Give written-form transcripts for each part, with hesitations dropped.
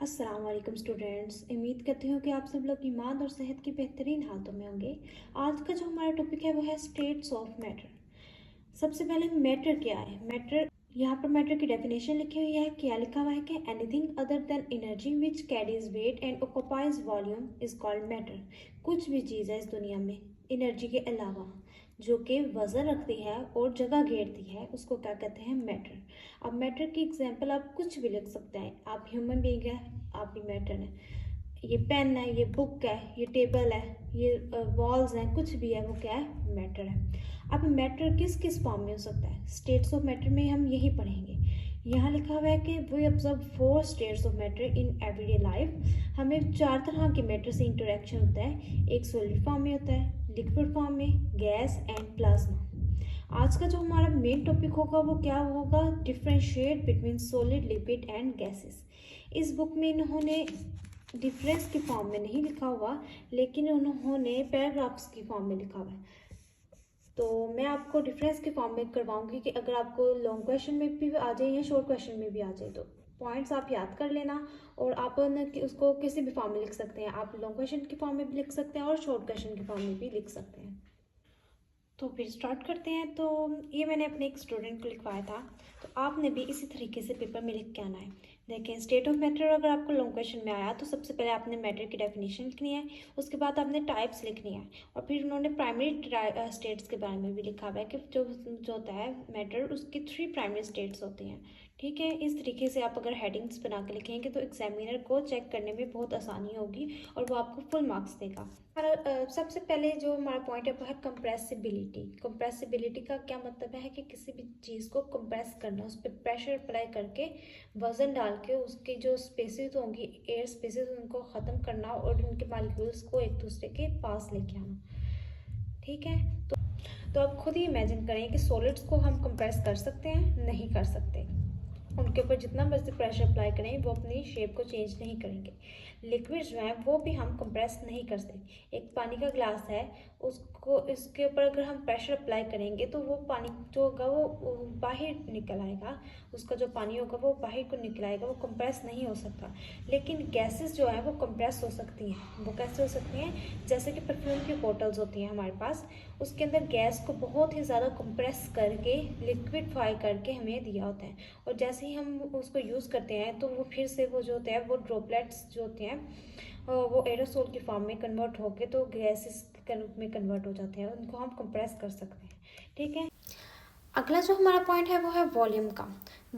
अस्सलाम वालेकुम स्टूडेंट्स। उम्मीद करती हूँ कि आप सब लोग ईमान और सेहत की बेहतरीन हालतों में होंगे। आज का जो हमारा टॉपिक है वो है स्टेट्स ऑफ मैटर। सबसे पहले मैटर क्या है। मैटर, यहाँ पर मैटर की डेफिनेशन लिखी हुई है। क्या लिखा हुआ है कि anything other than energy which carries weight and occupies volume is called matter. कुछ भी चीज़ है इस दुनिया में एनर्जी के अलावा जो कि वजन रखती है और जगह घेरती है, उसको क्या कहते हैं, मैटर। अब मैटर की एग्जांपल आप कुछ भी लिख सकते हैं। आप ह्यूमन बीइंग है, आप भी मैटर है। ये पेन है, ये बुक है, ये टेबल है, ये वॉल्स हैं, कुछ भी है वो क्या है, मैटर है। अब मैटर किस किस फॉर्म में हो सकता है, स्टेट्स ऑफ मैटर में हम यही पढ़ेंगे। यहाँ लिखा हुआ है कि we observe 4 states of matter in everyday life. हमें 4 तरह के मैटर से इंटरेक्शन होता है। एक सॉलिड फॉर्म में होता है, लिक्विड फॉर्म में, गैस एंड प्लाज्मा। आज का जो हमारा मेन टॉपिक होगा वो क्या होगा, differentiate between solid, liquid and gases. इस बुक में इन्होंने डिफरेंस की फॉर्म में नहीं लिखा हुआ, लेकिन उन्होंने पैराग्राफ्स की फॉर्म में लिखा हुआ है। तो मैं आपको डिफरेंस के फॉर्म में करवाऊंगी कि अगर आपको लॉन्ग क्वेश्चन में भी आ जाए या शॉर्ट क्वेश्चन में भी आ जाए तो पॉइंट्स आप याद कर लेना। और आप उसको किसी भी फॉर्म में लिख सकते हैं। आप लॉन्ग क्वेश्चन की फॉर्म में भी लिख सकते हैं और शॉर्ट क्वेश्चन की फॉर्म में भी लिख सकते हैं। तो फिर स्टार्ट करते हैं। तो ये मैंने अपने एक स्टूडेंट को लिखवाया था, तो आपने भी इसी तरीके से पेपर में लिख के आना है। देखें, स्टेट ऑफ मैटर अगर आपको लॉन्ग क्वेश्चन में आया तो सबसे पहले आपने मैटर की डेफिनेशन लिखनी है, उसके बाद आपने टाइप्स लिखनी है, और फिर उन्होंने प्राइमरी स्टेट्स के बारे में भी लिखा हुआ है कि जो होता है मैटर, उसकी 3 प्राइमरी स्टेट्स होती हैं। ठीक है, इस तरीके से आप अगर हेडिंग्स बना के लिखेंगे तो एग्जामिनर को चेक करने में बहुत आसानी होगी और वो आपको फुल मार्क्स देगा। सबसे पहले जो हमारा पॉइंट है वो है कंप्रेसिबिलिटी। कंप्रेसिबिलिटी का क्या मतलब है कि किसी भी चीज़ को कंप्रेस करना, उस पर प्रेशर अप्लाई करके, वजन डाल के उसकी जो स्पेसेस होंगी, एयर स्पेसेस, उनको ख़त्म करना और उनके मॉलिक्यूल्स को एक दूसरे के पास लेके आना। ठीक है, तो आप खुद ही इमेजिन करें कि सॉलिड्स को हम कंप्रेस कर सकते हैं, नहीं कर सकते। उनके ऊपर जितना मर्जी प्रेशर अप्लाई करें वो अपनी शेप को चेंज नहीं करेंगे। लिक्विड जो है वो भी हम कंप्रेस नहीं कर सकते। एक पानी का ग्लास है, उसको इसके ऊपर अगर हम प्रेशर अप्लाई करेंगे तो वो पानी जो होगा वो बाहर निकल आएगा। उसका जो पानी होगा वो बाहर को निकल आएगा, वो कंप्रेस नहीं हो सकता। लेकिन गैसेस जो है वो कंप्रेस हो सकती हैं। वो कैसे हो सकती हैं, जैसे कि परफ्यूम की बॉटल्स होती हैं हमारे पास, उसके अंदर गैस को बहुत ही ज़्यादा कंप्रेस करके लिक्विडफाई करके हमें दिया होता है, और जैसे ही हम उसको यूज़ करते हैं तो वो फिर से वो जो होते हैं वो ड्रॉपलेट्स जो होते हैं वो एरोसोल की फॉर्म में कन्वर्ट होके तो गैसेस के रूप में कन्वर्ट हो जाते हैं। उनको हम कंप्रेस कर सकते हैं। ठीक है, अगला जो हमारा पॉइंट है वो है वॉल्यूम का।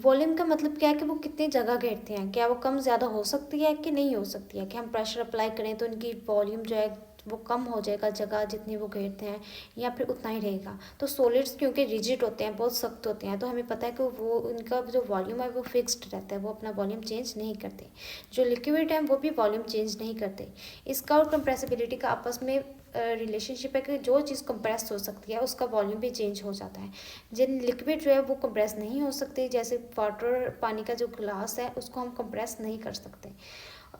वॉल्यूम का मतलब क्या है कि वो कितनी जगह घेरते हैं, क्या वो कम ज़्यादा हो सकती है कि नहीं हो सकती है, कि हम प्रेशर अप्लाई करें तो इनकी वॉल्यूम जो है वो कम हो जाएगा, जगह जितनी वो घेरते हैं, या फिर उतना ही रहेगा। तो सॉलिड्स क्योंकि रिजिड होते हैं, बहुत सख्त होते हैं, तो हमें पता है कि वो उनका जो वॉल्यूम है वो फिक्स्ड रहता है, वो अपना वॉल्यूम चेंज नहीं करते। जो लिक्विड है वो भी वॉल्यूम चेंज नहीं करते। इसका और कंप्रेसिबिलिटी का आपस में रिलेशनशिप है कि जो चीज़ कंप्रेस हो सकती है उसका वॉल्यूम भी चेंज हो जाता है। जिन लिक्विड जो है वो कंप्रेस नहीं हो सकते, जैसे वाटर, पानी का जो ग्लास है उसको हम कंप्रेस नहीं कर सकते।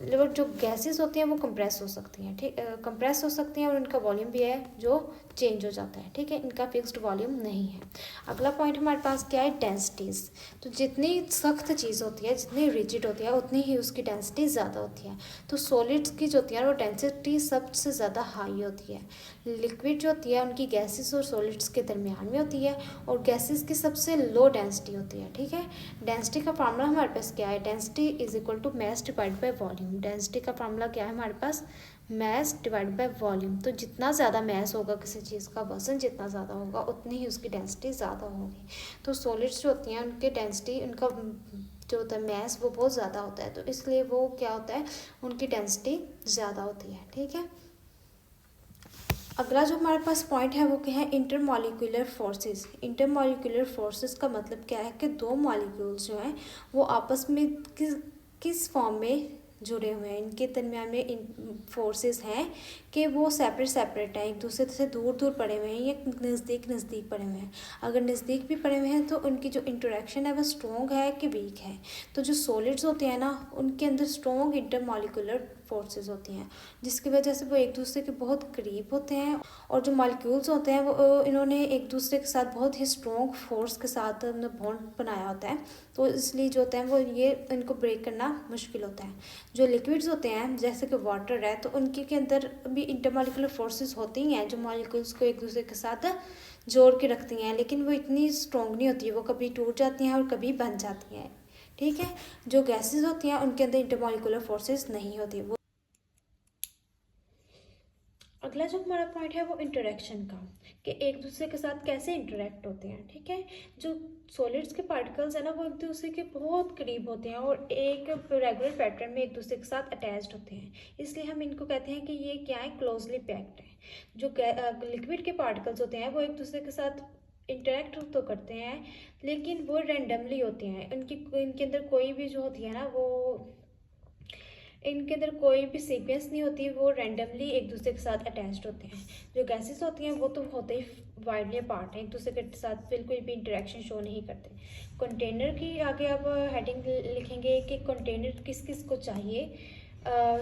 लेकिन जो गैसेस होती हैं वो कंप्रेस हो सकती हैं। ठीक, कंप्रेस हो सकती हैं और उनका वॉल्यूम भी है जो चेंज हो जाता है। ठीक है, इनका फिक्स्ड वॉल्यूम नहीं है। अगला पॉइंट हमारे पास क्या है, डेंसिटीज़। तो जितनी सख्त चीज़ होती है, जितनी रिजिड होती है, उतनी ही उसकी डेंसिटी ज़्यादा होती है। तो सॉलिड्स की जो होती है वो डेंसिटी सबसे ज़्यादा हाई होती है। लिक्विड जो होती है उनकी गैसेस और सॉलिड्स के दरमियान में होती है, और गैसेस की सबसे लो डेंसिटी होती है। ठीक है, डेंसिटी का फार्मूला हमारे पास क्या है, density is equal to mass divide by volume. Density का फार्मूला क्या है हमारे पास, मैस डिवाइड बाय वॉल्यूम। तो जितना ज़्यादा मैस होगा किसी चीज़ का, वजन जितना ज़्यादा होगा उतनी ही उसकी डेंसिटी ज़्यादा होगी। तो सॉलिड्स जो होती हैं उनके डेंसिटी, उनका जो होता है मैस वो बहुत ज़्यादा होता है, तो इसलिए वो क्या होता है, उनकी डेंसिटी ज़्यादा होती है। ठीक है, अगला जो हमारे पास पॉइंट है वो क्या है, इंटरमॉलिक्यूलर फोर्सेस। इंटरमॉलिक्यूलर फोर्सेस का मतलब क्या है कि दो मॉलिक्यूल्स जो हैं वो आपस में किस फॉर्म में जुड़े हुए हैं, इनके दरमियान में इन फोर्सेस हैं कि वो सेपरेट सेपरेट है, एक दूसरे से दूर दूर पड़े हुए हैं या नज़दीक नज़दीक पड़े हुए हैं। अगर नज़दीक भी पड़े हुए हैं तो उनकी जो इंटरेक्शन है वो स्ट्रॉन्ग है कि वीक है। तो जो सॉलिड्स होते हैं ना, उनके अंदर स्ट्रॉन्ग इंटरमॉलिक्यूलर फोर्सेस होती हैं, जिसकी वजह से वो एक दूसरे के बहुत करीब होते हैं। और जो मॉलिक्यूल्स होते हैं वो इन्होंने एक दूसरे के साथ बहुत ही स्ट्रॉन्ग फोर्स के साथ बॉन्ड बनाया होता है, तो इसलिए जो होता है वो ये इनको ब्रेक करना मुश्किल होता है। जो लिक्विड्स होते हैं जैसे कि वाटर है, तो उनके के अंदर भी इंटरमॉलिक्यूलर फोर्सेस होती ही हैं जो मॉलिक्यूल्स को एक दूसरे के साथ जोड़ के रखती हैं, लेकिन वो इतनी स्ट्रॉन्ग नहीं होती है, वो कभी टूट जाती हैं और कभी बन जाती हैं। ठीक है, जो गैसेस होती हैं उनके अंदर इंटरमॉलिक्यूलर फोर्सेस नहीं होती। वो अगला जो हमारा पॉइंट है वो इंटरेक्शन का, कि एक दूसरे के साथ कैसे इंटरेक्ट होते हैं। ठीक है, जो सॉलिड्स के पार्टिकल्स है ना वो एक दूसरे के बहुत करीब होते हैं और एक रेगुलर पैटर्न में एक दूसरे के साथ अटैच्ड होते हैं, इसलिए हम इनको कहते हैं कि ये क्या है, क्लोजली पैक्ड है। जो लिक्विड के पार्टिकल्स होते हैं वो एक दूसरे के साथ इंटरेक्ट तो करते हैं, लेकिन वो रैंडमली होते हैं। इनके अंदर कोई भी जो होती है ना वो इनके अंदर कोई भी सीक्वेंस नहीं होती, वो रैंडमली एक दूसरे के साथ अटैच्ड होते हैं। जो गैसेस होती हैं वो तो होते ही वाइडली अपार्ट हैं, एक दूसरे के साथ बिल्कुल भी इंटरेक्शन शो नहीं करते। कंटेनर की आगे आप हेडिंग लिखेंगे कि कंटेनर किस किस को चाहिए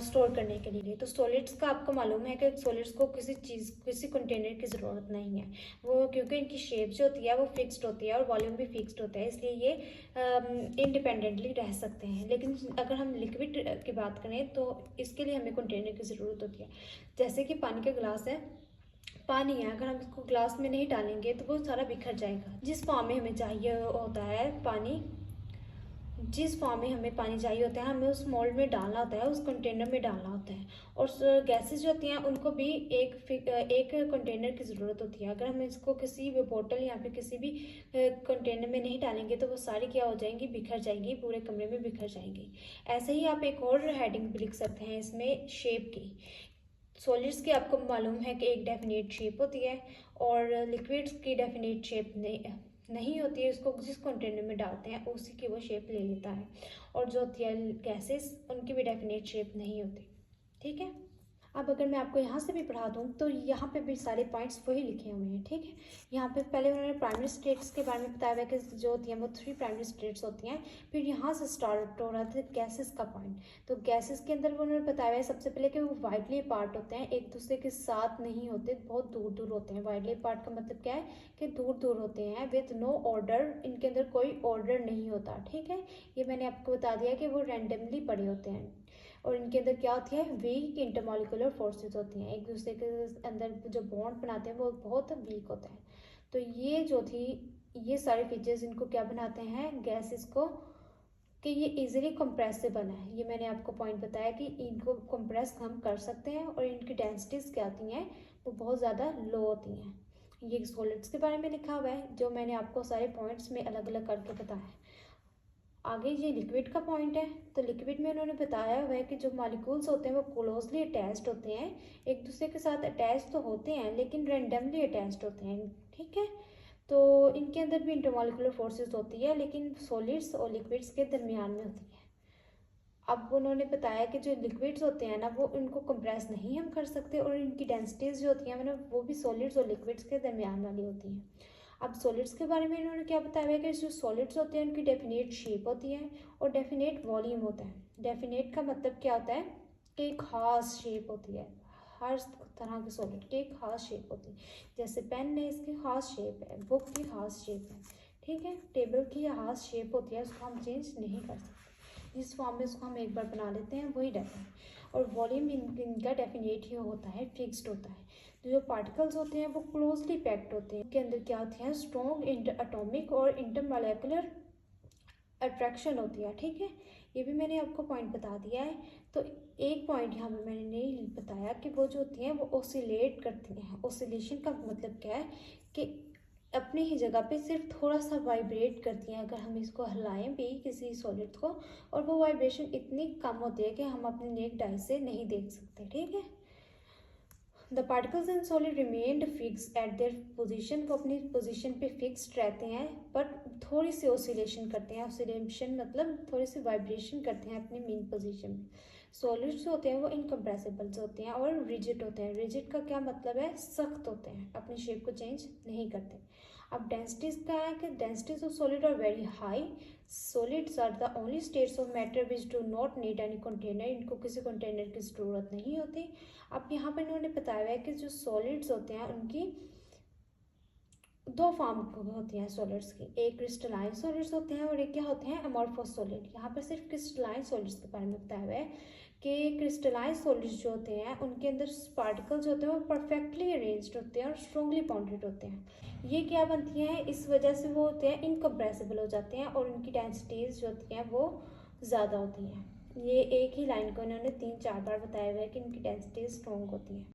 स्टोर करने के लिए। तो सॉलिड्स का आपको मालूम है कि सॉलिड्स को किसी कंटेनर की ज़रूरत नहीं है, वो क्योंकि इनकी शेप जो होती है वो फिक्स्ड होती है और वॉल्यूम भी फिक्स्ड होता है, इसलिए ये इंडिपेंडेंटली रह सकते हैं। लेकिन अगर हम लिक्विड की बात करें तो इसके लिए हमें कंटेनर की ज़रूरत होती है। जैसे कि पानी का ग्लास है, पानी है, अगर हम इसको ग्लास में नहीं डालेंगे तो वो सारा बिखर जाएगा। जिस फॉर्म में हमें चाहिए होता है पानी, जिस फॉर्म में हमें पानी चाहिए होता है, हमें उस मोल्ड में डालना होता है, उस कंटेनर में डालना होता है। और गैसेस जो होती हैं उनको भी एक कंटेनर की ज़रूरत होती है। अगर हम इसको किसी भी बोतल या फिर किसी भी कंटेनर में नहीं डालेंगे तो वो सारी क्या हो जाएंगी, बिखर जाएंगी, पूरे कमरे में बिखर जाएंगी। ऐसे ही आप एक और हेडिंग भी लिख सकते हैं इसमें, शेप की। सॉलिड्स की आपको मालूम है कि एक डेफिनेट शेप होती है और लिक्विड्स की डेफिनेट शेप नहीं होती है। उसको जिस कंटेनर में डालते हैं उसी की वो शेप ले लेता है। और जो होती है गैसेस, उनकी भी डेफिनेट शेप नहीं होती। ठीक है, अब अगर मैं आपको यहाँ से भी पढ़ा दूँ तो यहाँ पे भी सारे पॉइंट्स वही लिखे हुए हैं। ठीक है, यहाँ पे पहले उन्होंने प्राइमरी स्टेट्स के बारे में बताया हुआ है कि जो होती हैं वो 3 प्राइमरी स्टेट्स होती हैं। फिर यहाँ से स्टार्ट हो रहा था गैसेस का पॉइंट। तो गैसेस के अंदर वो उन्होंने बताया हुआ है सबसे पहले कि वो वाइडली अपार्ट होते हैं, एक दूसरे के साथ नहीं होते, बहुत दूर दूर होते हैं। वाइडली अपार्ट का मतलब क्या है कि दूर दूर होते हैं, विद नो ऑर्डर, इनके अंदर कोई ऑर्डर नहीं होता। ठीक है, ये मैंने आपको बता दिया कि वो रैंडमली पड़े होते हैं। और इनके अंदर क्या होती है, वीक इंटरमॉलिक्यूलर फोर्सेस होती हैं, एक दूसरे के अंदर जो बॉन्ड बनाते हैं वो बहुत वीक होता है। तो ये जो थी, ये सारे फीचर्स इनको क्या बनाते हैं, गैसेस को, कि ये इजीली कंप्रेसिबल है। ये मैंने आपको पॉइंट बताया कि इनको कंप्रेस हम कर सकते हैं और इनकी डेंसिटीज क्या आती हैं, वो बहुत ज़्यादा लो होती हैं। ये सॉलिड्स के बारे में लिखा हुआ है जो मैंने आपको सारे पॉइंट्स में अलग अलग करके बताया। आगे ये लिक्विड का पॉइंट है, तो लिक्विड में उन्होंने बताया हुआ है कि जो मॉलिक्यूल्स होते हैं वो क्लोजली अटैच्ड होते हैं, एक दूसरे के साथ अटैच तो होते हैं लेकिन रैंडमली अटैच्ड होते हैं। ठीक है, तो इनके अंदर भी इंटरमॉलिक्यूलर फोर्सेस होती है, लेकिन सॉलिड्स और लिक्विड्स के दरमियान में होती है। अब उन्होंने बताया कि जो लिक्विड्स होते हैं ना वो इनको कंप्रेस नहीं हम कर सकते, और इनकी डेंसिटीज जो होती हैं मतलब वो भी सॉलिड्स और लिक्विड्स के दरमियान वाली होती हैं। अब सॉलिड्स के बारे में इन्होंने क्या बताया है कि जो सॉलिड्स होते हैं उनकी डेफिनेट शेप होती है और डेफिनेट वॉल्यूम होता है। डेफिनेट का मतलब क्या होता है कि एक खास शेप होती है, हर तरह के सॉलिड की एक खास शेप होती है। जैसे पेन है, इसकी खास शेप है, बुक की खास शेप है। ठीक है, टेबल की खास शेप होती है, उसको हम चेंज नहीं कर सकते। जिस फॉर्म में उसको हम एक बार बना लेते हैं वही रहता है। और वॉल्यूम इनका डेफिनेट ही होता है, फिक्स्ड होता है। तो जो पार्टिकल्स होते हैं वो क्लोजली पैक्ड होते हैं, इनके अंदर क्या होती है, स्ट्रॉन्ग इंटर अटोमिक और इंटरमॉलिक्यूलर अट्रैक्शन होती है। ठीक है, ये भी मैंने आपको पॉइंट बता दिया है। तो एक पॉइंट यहाँ पे मैंने नहीं बताया कि वो जो होती हैं वो ओसिलेट करती हैं। ओसिलेशन का मतलब क्या है कि अपनी ही जगह पे सिर्फ थोड़ा सा वाइब्रेट करती हैं, अगर हम इसको हिलाएं भी किसी सॉलिड को, और वो वाइब्रेशन इतनी कम होती है कि हम अपने नेक्ड आई से नहीं देख सकते। ठीक है, the particles in solid remained fix eight their position, वो अपनी पोजिशन पे फिक्स्ड रहते हैं, बट थोड़ी सी ओसिलेशन करते हैं। ओसिलेशन मतलब थोड़ी सी वाइब्रेशन करते हैं अपनी मेन पोजिशन में। सॉलिड्स होते हैं वो इनकम्प्रेसिबल्स होते हैं और रिजिड होते हैं। रिजिड का क्या मतलब है, सख्त होते हैं, अपनी शेप को चेंज नहीं करते। अब डेंसिटीज क्या है कि densities of solid are very high. Solids are the only states of matter which do not need any container, इनको किसी कंटेनर की ज़रूरत नहीं होती। अब यहाँ पर इन्होंने बताया है कि जो सॉलिड्स होते हैं उनकी दो फॉर्म होती हैं सॉलिड्स की, एक क्रिस्टलाइन सॉलिड्स होते हैं और एक क्या होते हैं, अमॉर्फस सॉलिड। यहाँ पर सिर्फ क्रिस्टलाइन सॉलिड्स के बारे में बताया हुआ है कि क्रिस्टलाइज सॉलिड्स जो होते हैं उनके अंदर पार्टिकल्स होते हैं वो परफेक्टली अरेंज्ड होते हैं और स्ट्रॉन्गली बाउंडेड होते हैं। ये क्या बनती हैं, इस वजह से वो होते हैं इनकम्प्रेसिबल हो जाते हैं और उनकी डेंसिटीज़ जो होती हैं वो ज़्यादा होती हैं। ये एक ही लाइन को इन्होंने 3-4 बार बताया हुआ है कि इनकी डेंसिटीज स्ट्रॉन्ग होती हैं।